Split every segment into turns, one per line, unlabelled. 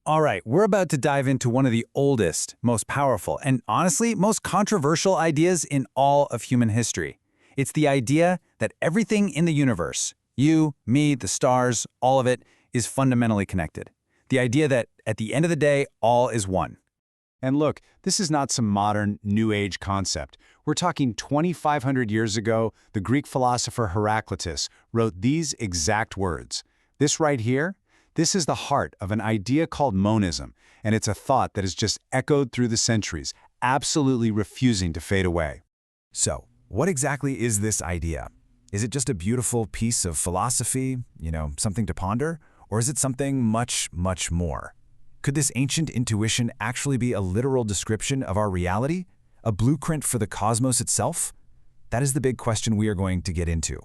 All right, we're about to dive into one of the oldest, most powerful, and honestly, most controversial ideas in all of human history. It's the idea that everything in the universe, you, me, the stars, all of it, is fundamentally connected. The idea that, at the end of the day, all is one.
And look, this is not some modern, New Age concept. We're talking 2,500 years ago, the Greek philosopher Heraclitus wrote these exact words. This right here, this is the heart of an idea called monism, and it's a thought that has just echoed through the centuries, absolutely refusing to fade away.
So, what exactly is this idea? Is it just a beautiful piece of philosophy, something to ponder? Or is it something much, much more? Could this ancient intuition actually be a literal description of our reality? A blueprint for the cosmos itself? That is the big question we are going to get into.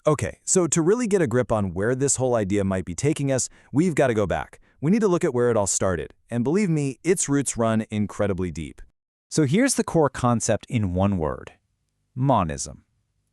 Okay, so to really get a grip on where this whole idea might be taking us, we've got to go back. We need to look at where it all started. And believe me, its roots run incredibly deep.
So here's the core concept in one word: monism.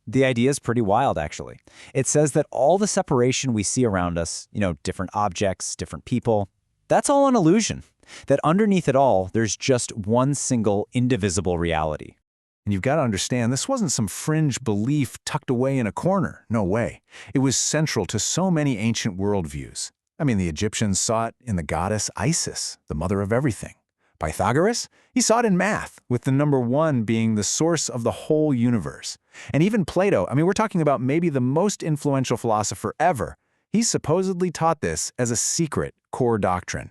The idea is pretty wild, actually. It says that all the separation we see around us, different objects, different people, that's all an illusion. That underneath it all, there's just one single indivisible reality.
And you've got to understand, this wasn't some fringe belief tucked away in a corner. No way. It was central to so many ancient worldviews. I mean, the Egyptians saw it in the goddess Isis, the mother of everything. Pythagoras, he saw it in math, with the number one being the source of the whole universe. And even Plato, we're talking about maybe the most influential philosopher ever. He supposedly taught this as a secret core doctrine.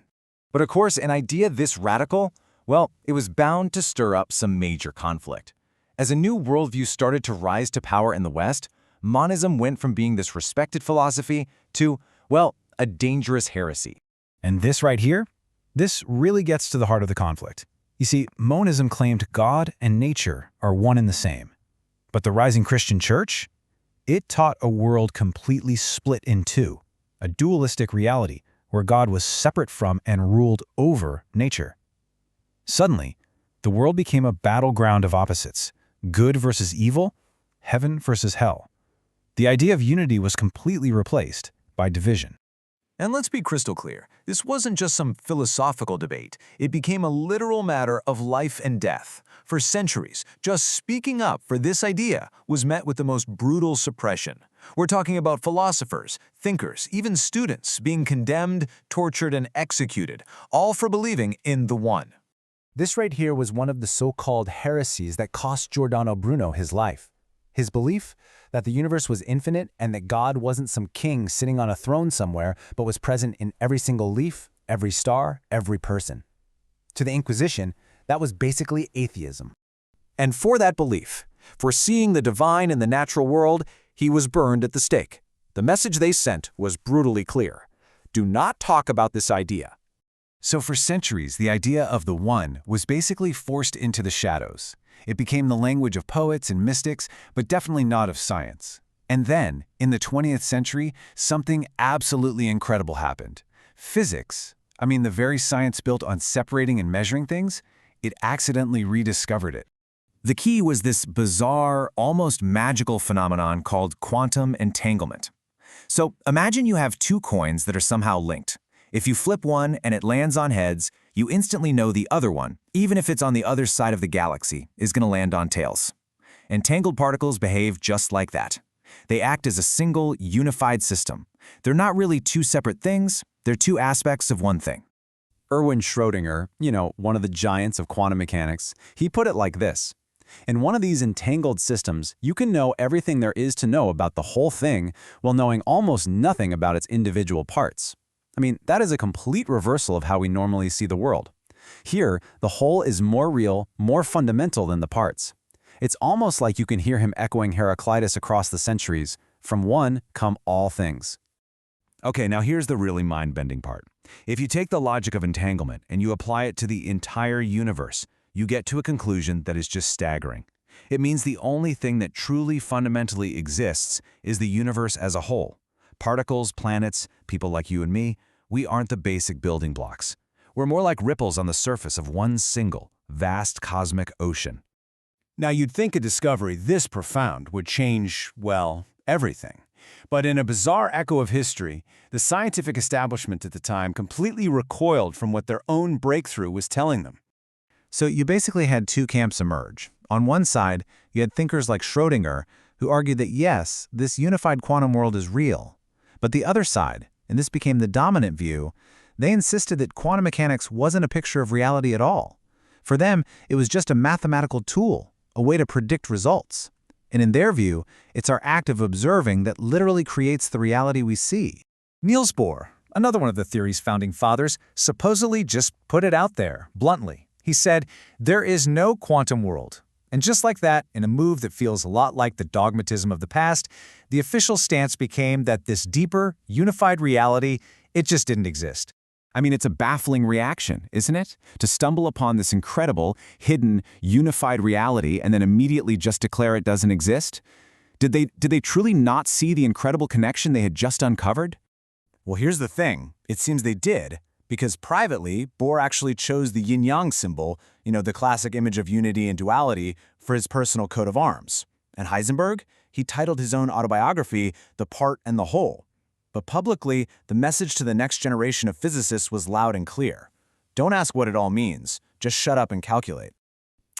But of course, an idea this radical, well, it was bound to stir up some major conflict. As a new worldview started to rise to power in the West, monism went from being this respected philosophy to, well, a dangerous heresy.
And this right here? This really gets to the heart of the conflict. You see, monism claimed God and nature are one and the same. But the rising Christian church? It taught a world completely split in two, a dualistic reality where God was separate from and ruled over nature. Suddenly, the world became a battleground of opposites, good versus evil, heaven versus hell. The idea of unity was completely replaced by division.
And let's be crystal clear, this wasn't just some philosophical debate. It became a literal matter of life and death. For centuries, just speaking up for this idea was met with the most brutal suppression. We're talking about philosophers, thinkers, even students being condemned, tortured, and executed, all for believing in the one.
This right here was one of the so-called heresies that cost Giordano Bruno his life. His belief that the universe was infinite and that God wasn't some king sitting on a throne somewhere, but was present in every single leaf, every star, every person. To the Inquisition, that was basically atheism.
And for that belief, for seeing the divine in the natural world, he was burned at the stake. The message they sent was brutally clear. Do not talk about this idea.
So for centuries, the idea of the one was basically forced into the shadows. It became the language of poets and mystics, but definitely not of science. And then, in the 20th century, something absolutely incredible happened. Physics, the very science built on separating and measuring things, it accidentally rediscovered it. The key was this bizarre, almost magical phenomenon called quantum entanglement. So imagine you have two coins that are somehow linked. If you flip one and it lands on heads, you instantly know the other one, even if it's on the other side of the galaxy, is going to land on tails. Entangled particles behave just like that. They act as a single, unified system. They're not really two separate things, they're two aspects of one thing.
Erwin Schrödinger, one of the giants of quantum mechanics, he put it like this. In one of these entangled systems, you can know everything there is to know about the whole thing while knowing almost nothing about its individual parts. That is a complete reversal of how we normally see the world. Here, the whole is more real, more fundamental than the parts. It's almost like you can hear him echoing Heraclitus across the centuries. From one come all things.
Okay, now here's the really mind-bending part. If you take the logic of entanglement and you apply it to the entire universe, you get to a conclusion that is just staggering. It means the only thing that truly fundamentally exists is the universe as a whole. Particles, planets, people like you and me, we aren't the basic building blocks. We're more like ripples on the surface of one single, vast cosmic ocean.
Now, you'd think a discovery this profound would change, well, everything.
But in a bizarre echo of history, the scientific establishment at the time completely recoiled from what their own breakthrough was telling them.
So you basically had two camps emerge. On one side, you had thinkers like Schrödinger, who argued that yes, this unified quantum world is real. But the other side, and this became the dominant view, they insisted that quantum mechanics wasn't a picture of reality at all. For them, it was just a mathematical tool, a way to predict results. And in their view, it's our act of observing that literally creates the reality we see.
Niels Bohr, another one of the theory's founding fathers, supposedly just put it out there, bluntly. He said, "There is no quantum world." And just like that, in a move that feels a lot like the dogmatism of the past, the official stance became that this deeper, unified reality, it just didn't exist.
I mean, it's a baffling reaction, isn't it? To stumble upon this incredible, hidden, unified reality and then immediately just declare it doesn't exist? Did they truly not see the incredible connection they had just uncovered?
Well, here's the thing. It seems they did, because privately, Bohr actually chose the yin-yang symbol, the classic image of unity and duality, for his personal coat of arms. And Heisenberg, he titled his own autobiography, The Part and the Whole. But publicly, the message to the next generation of physicists was loud and clear. Don't ask what it all means, just shut up and calculate.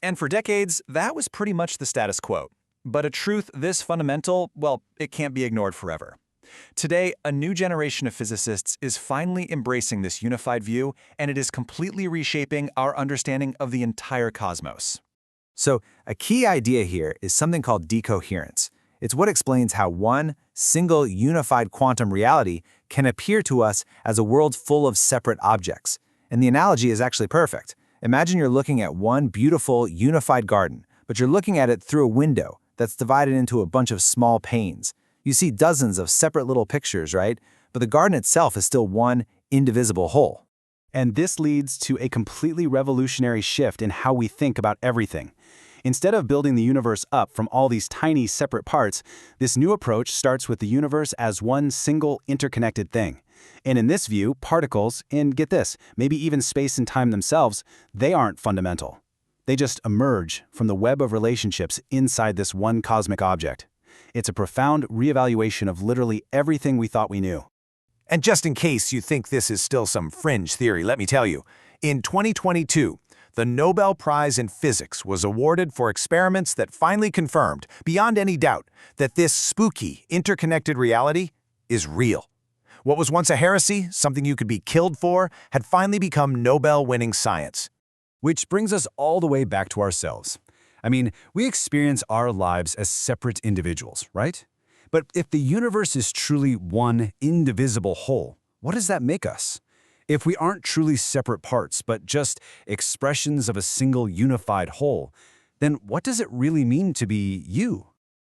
And for decades, that was pretty much the status quo. But a truth this fundamental, well, it can't be ignored forever. Today, a new generation of physicists is finally embracing this unified view, and it is completely reshaping our understanding of the entire cosmos.
So, a key idea here is something called decoherence. It's what explains how one single unified quantum reality can appear to us as a world full of separate objects. And the analogy is actually perfect. Imagine you're looking at one beautiful unified garden, but you're looking at it through a window that's divided into a bunch of small panes. You see dozens of separate little pictures, right? But the garden itself is still one indivisible whole.
And this leads to a completely revolutionary shift in how we think about everything. Instead of building the universe up from all these tiny separate parts, this new approach starts with the universe as one single interconnected thing. And in this view, particles, and get this, maybe even space and time themselves, they aren't fundamental. They just emerge from the web of relationships inside this one cosmic object. It's a profound reevaluation of literally everything we thought we knew.
And just in case you think this is still some fringe theory, let me tell you, in 2022, the Nobel Prize in Physics was awarded for experiments that finally confirmed, beyond any doubt, that this spooky, interconnected reality is real. What was once a heresy, something you could be killed for, had finally become Nobel-winning science.
Which brings us all the way back to ourselves. I mean, we experience our lives as separate individuals, right? But if the universe is truly one indivisible whole, what does that make us? If we aren't truly separate parts, but just expressions of a single unified whole, then what does it really mean to be you?